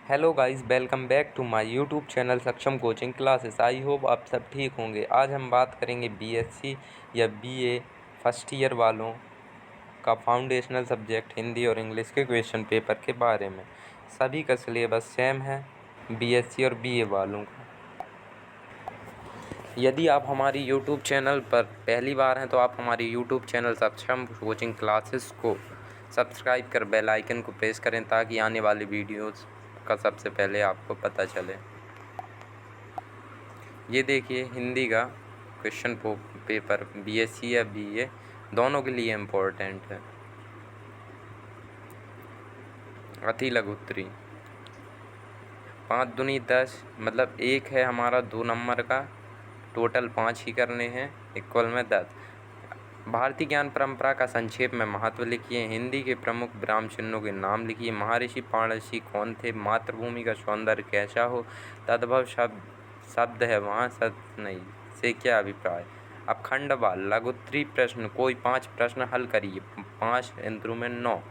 Hello guys, welcome back to my YouTube channel Saksham coaching classes. I hope आप सब ठीक होंगे। आज हम बात करेंगे बीएससी या बीए फर्स्ट ईयर वालों का फाउंडेशनल सब्जेक्ट हिंदी और इंग्लिश के क्वेश्चन पेपर के बारे में। सभी का सिलेबस सेम है बीएससी और बीए वालों का। यदि आप हमारी यूट्यूब चैनल पर पहली बार हैं तो आप हमारी YouTube channel Saksham coaching classes को सब्सक्राइब कर बेल आइकन को प्रेस करें ताकि आने वाली वीडियोस का सबसे पहले आपको पता चले। ये देखिए हिंदी का क्वेश्चन पेपर बीएससी या बीए दोनों के लिए इम्पोर्टेंट है। अति लघुत्तरी 5 दूनी 10 मतलब एक है हमारा 2 नंबर का, टोटल 5 ही करने हैं, इक्वल में 10। भारतीय ज्ञान परंपरा का संक्षेप में महत्व लिखिए। हिंदी के प्रमुख विराम चिन्हों के नाम लिखिए। महर्षि पाणिनि कौन थे? मातृभूमि का सौंदर्य कैसा हो? तद्भव शब्द है वहाँ सत्य नहीं से क्या अभिप्राय? अब खंडवाल लघुत्तरी प्रश्न, कोई 5 प्रश्न हल करिए। 5 इंटू में 9,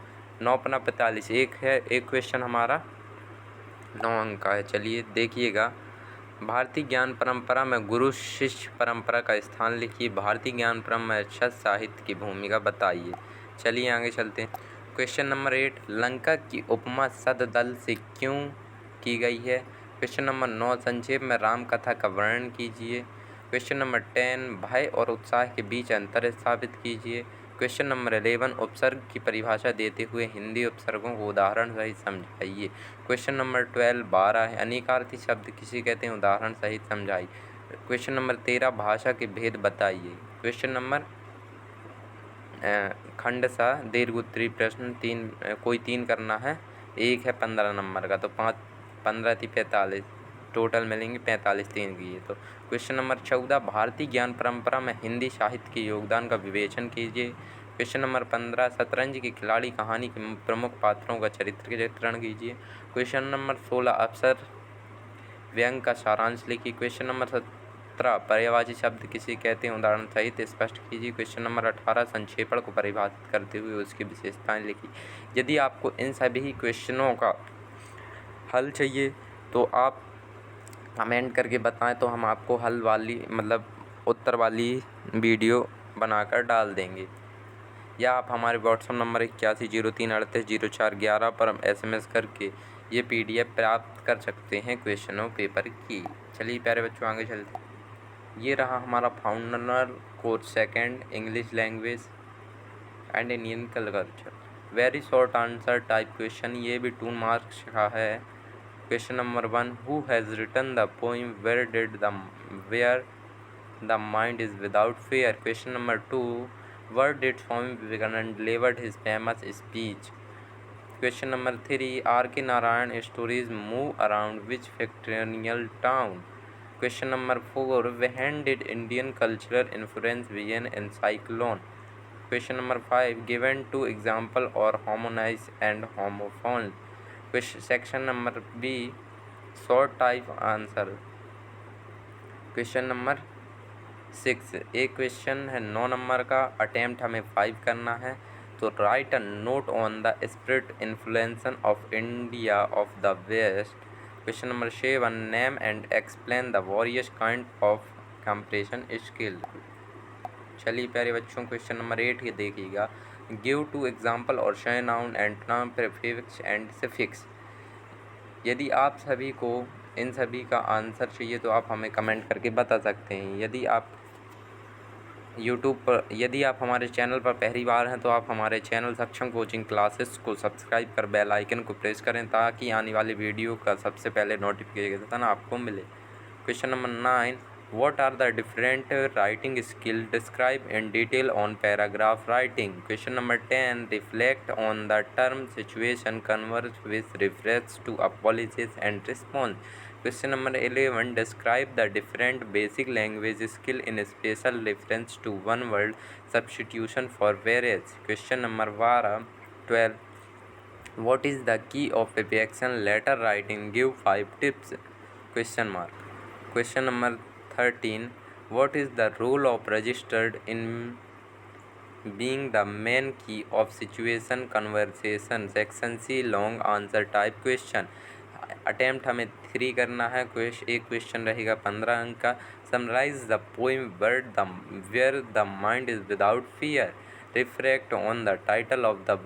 9 पना 45, एक है, एक क्वेश्चन हमारा 9 अंक का है। चलिए देखिएगा। भारतीय ज्ञान परंपरा में गुरु शिष्य परंपरा का स्थान लिखिए। भारतीय ज्ञान परंपरा में सत साहित्य की भूमिका बताइए। चलिए आगे चलते हैं। क्वेश्चन नंबर 8, लंका की उपमा सतदल से क्यों की गई है? क्वेश्चन नंबर 9, संक्षेप में राम कथा का वर्णन कीजिए। क्वेश्चन नंबर 10, भय और उत्साह के बीच अंतर स्थापित कीजिए। क्वेश्चन नंबर 11, उपसर्ग की परिभाषा देते हुए हिंदी उपसर्गों को उदाहरण सहित समझाइए। क्वेश्चन नंबर 12 है, अनेकार्थी शब्द किसे कहते हैं? उदाहरण सहित समझाइए। क्वेश्चन नंबर 13, भाषा के भेद बताइए। क्वेश्चन नंबर खंडसा दीर्घोत्तरी प्रश्न कोई 3 करना है, एक है 15 नंबर का, तो 5 15 थी 45, टोटल मिलेंगे 45 3 की है। तो क्वेश्चन नंबर 14, भारतीय ज्ञान परंपरा में हिंदी साहित्य के योगदान का विवेचन कीजिए। क्वेश्चन नंबर 15, शतरंज के खिलाड़ी कहानी के प्रमुख पात्रों का चरित्र चित्रण कीजिए। क्वेश्चन नंबर 16, अवसर व्यंग का सारांश लिखिए। क्वेश्चन नंबर 17, पर्यायवाची शब्द किसे कहते हैं? उदाहरण सहित स्पष्ट कीजिए। क्वेश्चन नंबर 18, संक्षेपण को परिभाषित करते हुए उसकी विशेषताएं लिखिए। यदि आपको इन सभी क्वेश्चनों का हल चाहिए तो आप कमेंट करके बताएं, तो हम आपको हल वाली मतलब उत्तर वाली वीडियो बनाकर डाल देंगे। या आप हमारे व्हाट्सएप नंबर 8103380411 पर SMS करके ये PDF प्राप्त कर सकते हैं क्वेश्चनों पेपर की। चलिए प्यारे बच्चों आगे चलते हैं। ये रहा हमारा foundational course second, English language and Indian culture. Very short answer type question, ये भी 2 मार्क्स का है। Question number 1, who has written the poem where the mind is without fear? Question number 2, where did Swami Vivekananda delivered his famous speech? Question number 3, R.K. Narayan stories move around which fictional town? Question number 4, when did Indian cultural influence begin in Cyclone? Question number 5, given 2 example or harmonize and homophones? Section number B, short type answer. Question number 6, एक question है 9 number का, attempt हमें 5 करना है। तो write a note on the spirit influence of India of the West. Question number 7, name and explain the various kind of compression skill. चलिए प्यारे बच्चों क्वेश्चन नंबर 8 ये देखिएगा। गिव 2 एग्जाम्पल और शय noun antonym prefix and suffix. यदि आप सभी को इन सभी का आंसर चाहिए तो आप हमें कमेंट करके बता सकते हैं। यदि आप हमारे चैनल पर पहली बार हैं तो आप हमारे चैनल सक्षम कोचिंग क्लासेस को सब्सक्राइब कर बेल आइकन को प्रेस करें ताकि आने वाली वीडियो का सबसे पहले नोटिफिकेशन आपको मिले। Question number 9, what are the different writing skill described in detail on paragraph writing? Question number 10, reflect on the term situation converse with reference to apologies and response. Question number 11, describe the different basic language skill in special reference to one word substitution for various. Question number 12, what is the key of affixation letter writing? Give 5 tips. Question mark. Question number 13, what is the role of registered in being the main key of situation conversation? Section C, long answer type question. Attempt हमें 3 करना है। एक question रहेगा 15 अंक का। Summarise the poem where the mind is without fear, reflect on the title of the